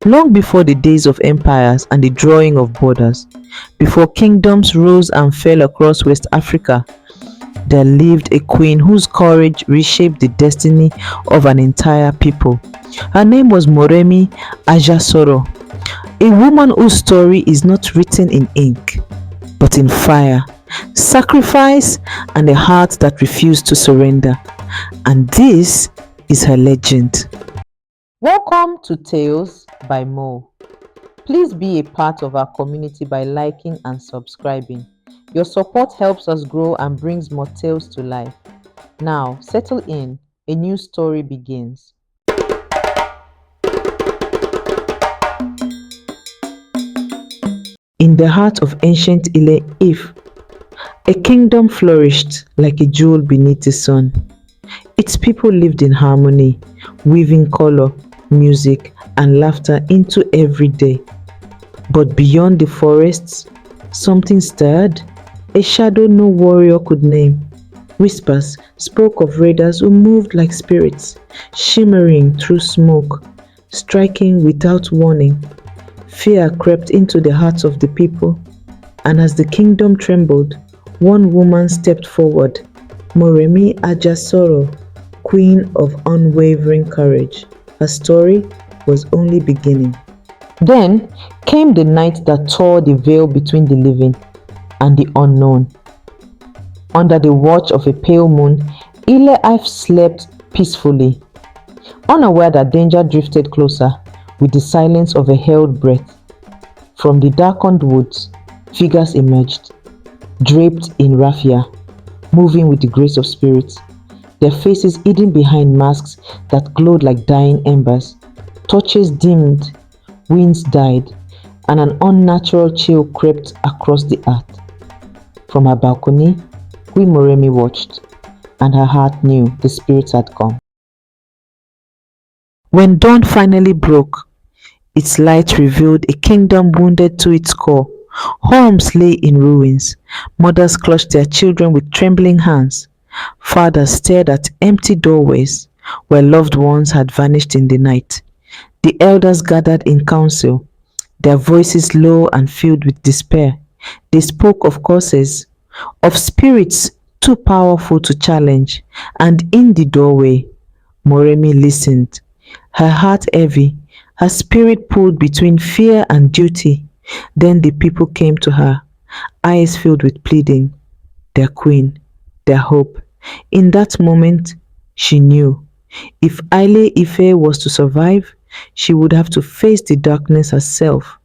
Long before the days of empires and the drawing of borders, before kingdoms rose and fell across West Africa, there lived a queen whose courage reshaped the destiny of an entire people. Her name was Moremi Ajasoro, a woman whose story is not written in ink, but in fire, sacrifice, and a heart that refused to surrender. And this is her legend. Welcome to Tales by Mo. Please be a part of our community by liking and subscribing. Your support helps us grow and brings more tales to life. Now, settle in. A new story begins. In the heart of ancient Ile-Ife, a kingdom flourished like a jewel beneath the sun. Its people lived in harmony, weaving color, music, and laughter into every day. But beyond the forests, something stirred, a shadow no warrior could name. Whispers spoke of raiders who moved like spirits, shimmering through smoke, striking without warning. Fear crept into the hearts of the people, and as the kingdom trembled, one woman stepped forward, Moremi Ajasoro, queen of unwavering courage. Her story was only beginning. Then came the night that tore the veil between the living and the unknown. Under the watch of a pale moon, Ile-Ife slept peacefully, unaware that danger drifted closer with the silence of a held breath. From the darkened woods, figures emerged, draped in raffia, moving with the grace of spirits, their faces hidden behind masks that glowed like dying embers. Torches dimmed, winds died, and an unnatural chill crept across the earth. From her balcony, Queen Moremi watched, and her heart knew the spirits had come. When dawn finally broke, its light revealed a kingdom wounded to its core. Homes lay in ruins. Mothers clutched their children with trembling hands. Fathers stared at empty doorways where loved ones had vanished in the night. The elders gathered in council, their voices low and filled with despair. They spoke of curses, of spirits too powerful to challenge, and in the doorway, Moremi listened, her heart heavy, her spirit pulled between fear and duty. Then the people came to her, eyes filled with pleading, their queen, their hope. In that moment, she knew if Ile-Ife was to survive, she would have to face the darkness herself.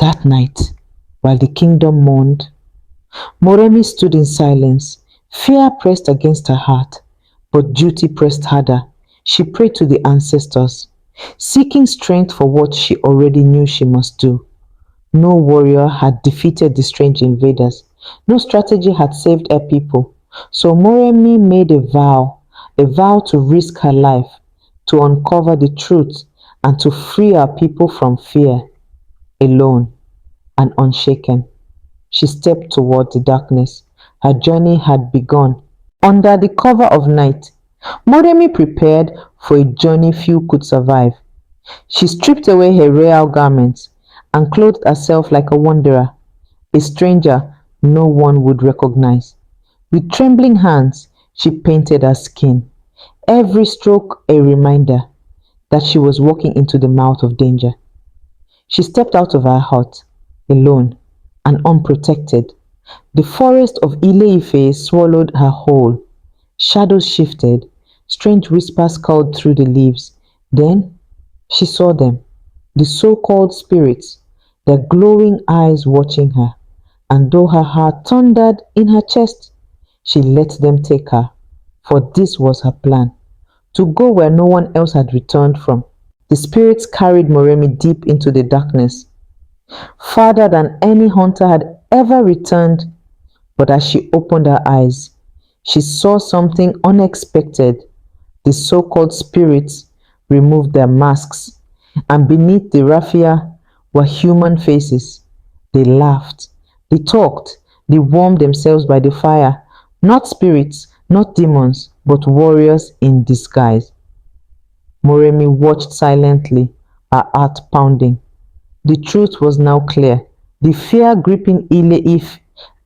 That night, while the kingdom mourned, Moremi stood in silence. Fear pressed against her heart, but duty pressed harder. She prayed to the ancestors, seeking strength for what she already knew she must do. No warrior had defeated the strange invaders. No strategy had saved her people. So Moremi made a vow to risk her life, to uncover the truth, and to free our people from fear. Alone and unshaken, she stepped toward the darkness. Her journey had begun. Under the cover of night, Moremi prepared for a journey few could survive. She stripped away her royal garments and clothed herself like a wanderer, a stranger no one would recognize. With trembling hands, she painted her skin, every stroke a reminder that she was walking into the mouth of danger. She stepped out of her hut, alone and unprotected. The forest of Ile-Ife swallowed her whole. Shadows shifted, strange whispers called through the leaves. Then she saw them, the so-called spirits, their glowing eyes watching her. And though her heart thundered in her chest, she let them take her, for this was her plan, to go where no one else had returned from. The spirits carried Moremi deep into the darkness, farther than any hunter had ever returned. But as she opened her eyes, she saw something unexpected. The so-called spirits removed their masks, and beneath the raffia were human faces. They laughed, they talked, they warmed themselves by the fire. Not spirits, not demons, but warriors in disguise. Moremi watched silently, her heart pounding. The truth was now clear. The fear gripping Ile-Ife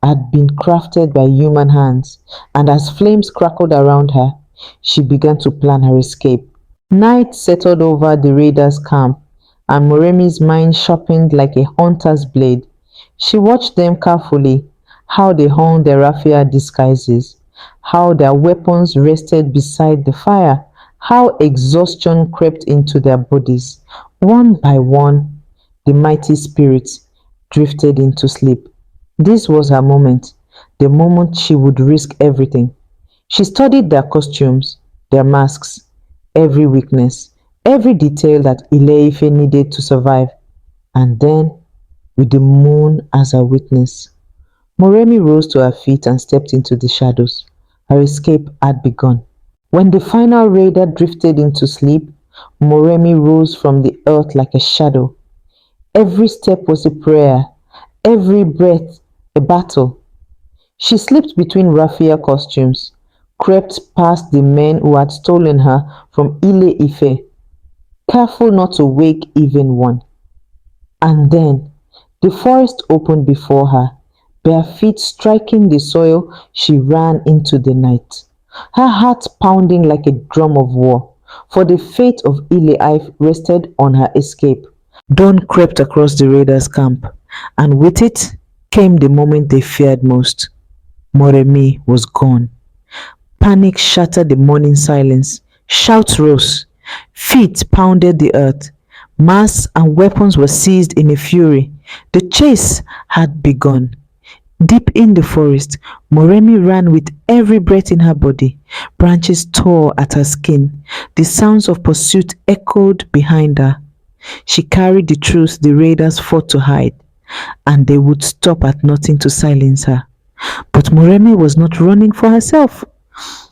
had been crafted by human hands, and as flames crackled around her, she began to plan her escape. Night settled over the raiders' camp, and Moremi's mind sharpened like a hunter's blade. She watched them carefully, how they hung their raffia disguises, how their weapons rested beside the fire, how exhaustion crept into their bodies. One by one, the mighty spirits drifted into sleep. This was her moment, the moment she would risk everything. She studied their costumes, their masks, every weakness, every detail that Ile-Ife needed to survive, and then, with the moon as her witness, Moremi rose to her feet and stepped into the shadows. Her escape had begun. When the final raider drifted into sleep, Moremi rose from the earth like a shadow. Every step was a prayer, every breath a battle. She slipped between raffia costumes, crept past the men who had stolen her from Ile-Ife, careful not to wake even one. And then the forest opened before her. Bare feet striking the soil, she ran into the night, her heart pounding like a drum of war, for the fate of Ile-Ife rested on her escape. Dawn crept across the raiders' camp, and with it came the moment they feared most. Moremi was gone. Panic shattered the morning silence. Shouts rose. Feet pounded the earth. Masks and weapons were seized in a fury. The chase had begun. Deep in the forest, Moremi ran with every breath in her body. Branches tore at her skin. The sounds of pursuit echoed behind her. She carried the truth the raiders fought to hide, and they would stop at nothing to silence her. But Moremi was not running for herself.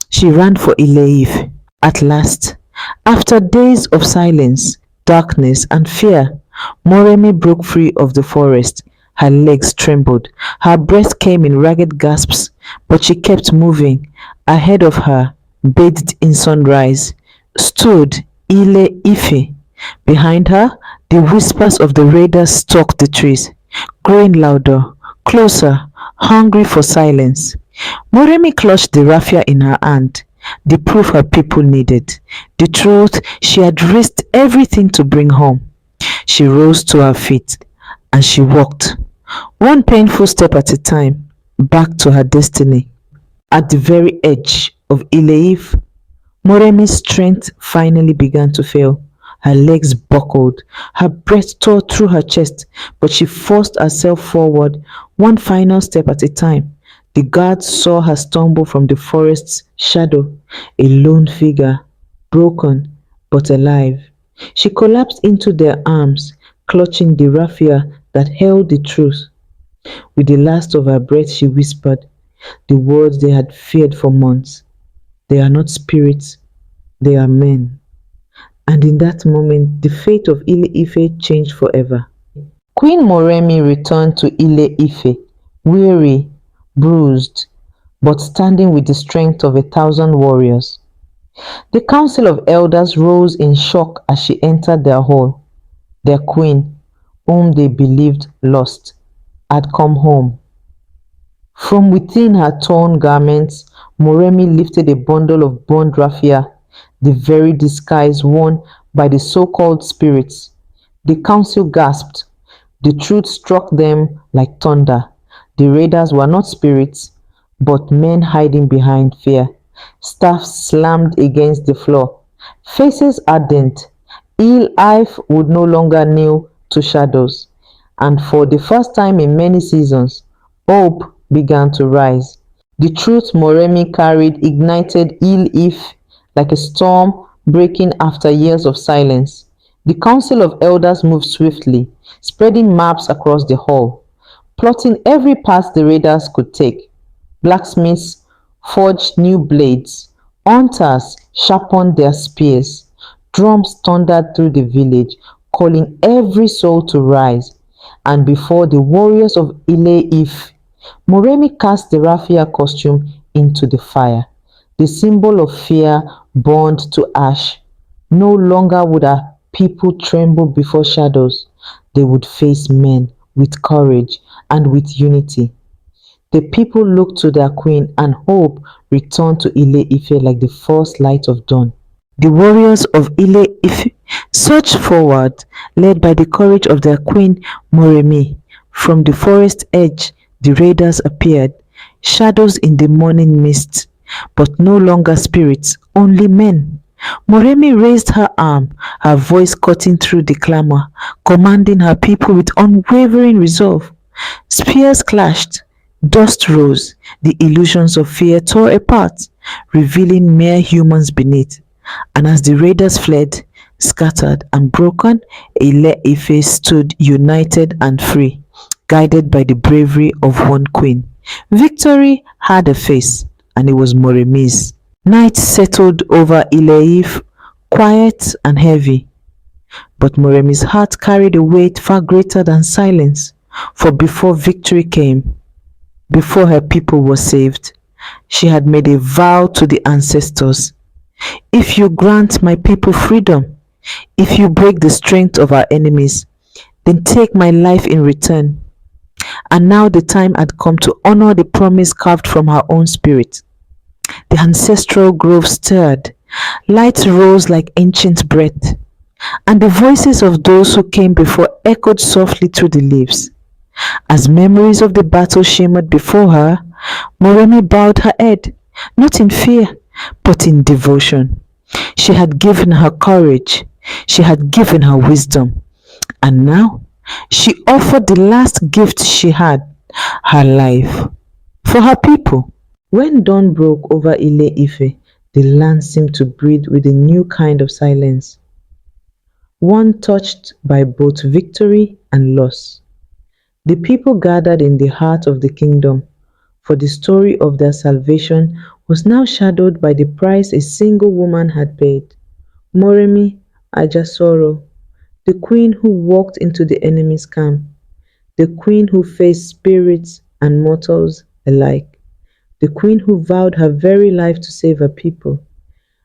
She ran for Ile-Ife. At last, after days of silence, darkness, and fear, Moremi broke free of the forest. Her legs trembled. Her breath came in ragged gasps, but she kept moving. Ahead of her, bathed in sunrise, stood Ile-Ife. Behind her, the whispers of the raiders stalked the trees, growing louder, closer, hungry for silence. Moremi clutched the raffia in her hand, the proof her people needed, the truth she had risked everything to bring home. She rose to her feet and she walked, one painful step at a time, back to her destiny. At the very edge of Ile-Ife, Moremi's strength finally began to fail. Her legs buckled, her breath tore through her chest, but she forced herself forward, one final step at a time. The guards saw her stumble from the forest's shadow, a lone figure, broken but alive. She collapsed into their arms, clutching the raffia that held the truth. With the last of her breath, she whispered the words they had feared for months. They are not spirits, they are men. And in that moment, the fate of Ile-Ife changed forever. Queen Moremi returned to Ile-Ife, weary, bruised, but standing with the strength of 1,000 warriors. The council of elders rose in shock as she entered their hall. Their queen, whom they believed lost, had come home. From within her torn garments, Moremi lifted a bundle of burned raffia, the very disguise worn by the so-called spirits. The council gasped. The truth struck them like thunder. The raiders were not spirits, but men hiding behind fear. Staffs slammed against the floor. Faces ardent. Ile-Ife would no longer kneel to shadows. And for the first time in many seasons, hope began to rise. The truth Moremi carried ignited Ile-Ife like a storm breaking after years of silence. The council of elders moved swiftly, spreading maps across the hall, plotting every path the raiders could take. Blacksmiths forged new blades, hunters sharpened their spears, drums thundered through the village, calling every soul to rise. And before the warriors of Ile-Ife, Moremi cast the raffia costume into the fire. The symbol of fear burned to ash. No longer would her People trembled before shadows. They would face men with courage and with unity. The people looked to their queen and hope returned to Ile-Ife like the first light of dawn. The warriors of Ile-Ife surged forward, led by the courage of their queen Moremi. From the forest edge the raiders appeared, shadows in the morning mist, but no longer spirits, only men. Moremi raised her arm, her voice cutting through the clamor, commanding her people with unwavering resolve. Spears clashed, dust rose, the illusions of fear tore apart, revealing mere humans beneath. And as the raiders fled, scattered and broken, Ile-Ife stood united and free, guided by the bravery of one queen. Victory had a face, and it was Moremi's. Night settled over Ile-Ife, quiet and heavy, but Moremi's heart carried a weight far greater than silence, for before victory came, before her people were saved, she had made a vow to the ancestors. If you grant my people freedom, if you break the strength of our enemies, then take my life in return. And now the time had come to honor the promise carved from her own spirit. The ancestral grove stirred, light rose like ancient breath, and the voices of those who came before echoed softly through the leaves. As memories of the battle shimmered before her, Moremi bowed her head, not in fear, but in devotion. She had given her courage, she had given her wisdom, and now she offered the last gift she had, her life, for her people. When dawn broke over Ile-Ife, the land seemed to breathe with a new kind of silence, one touched by both victory and loss. The people gathered in the heart of the kingdom, for the story of their salvation was now shadowed by the price a single woman had paid. Moremi Ajasoro, the queen who walked into the enemy's camp, the queen who faced spirits and mortals alike, the queen who vowed her very life to save her people,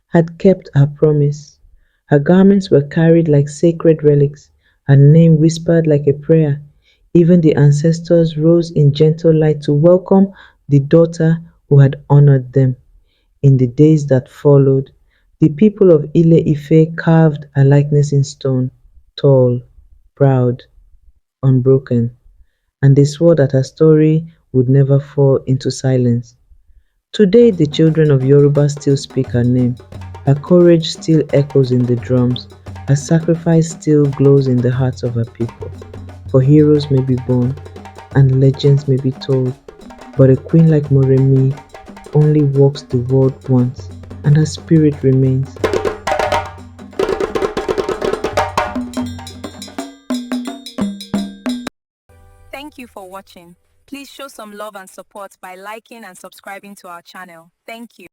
had kept her promise. Her garments were carried like sacred relics, her name whispered like a prayer. Even the ancestors rose in gentle light to welcome the daughter who had honored them. In the days that followed, the people of Ile-Ife carved a likeness in stone, tall, proud, unbroken, and they swore that her story would never fall into silence. Today, the children of Yoruba still speak her name. Her courage still echoes in the drums. Her sacrifice still glows in the hearts of her people. For heroes may be born, and legends may be told, but a queen like Moremi only walks the world once, and her spirit remains. Thank you for watching. Please show some love and support by liking and subscribing to our channel. Thank you.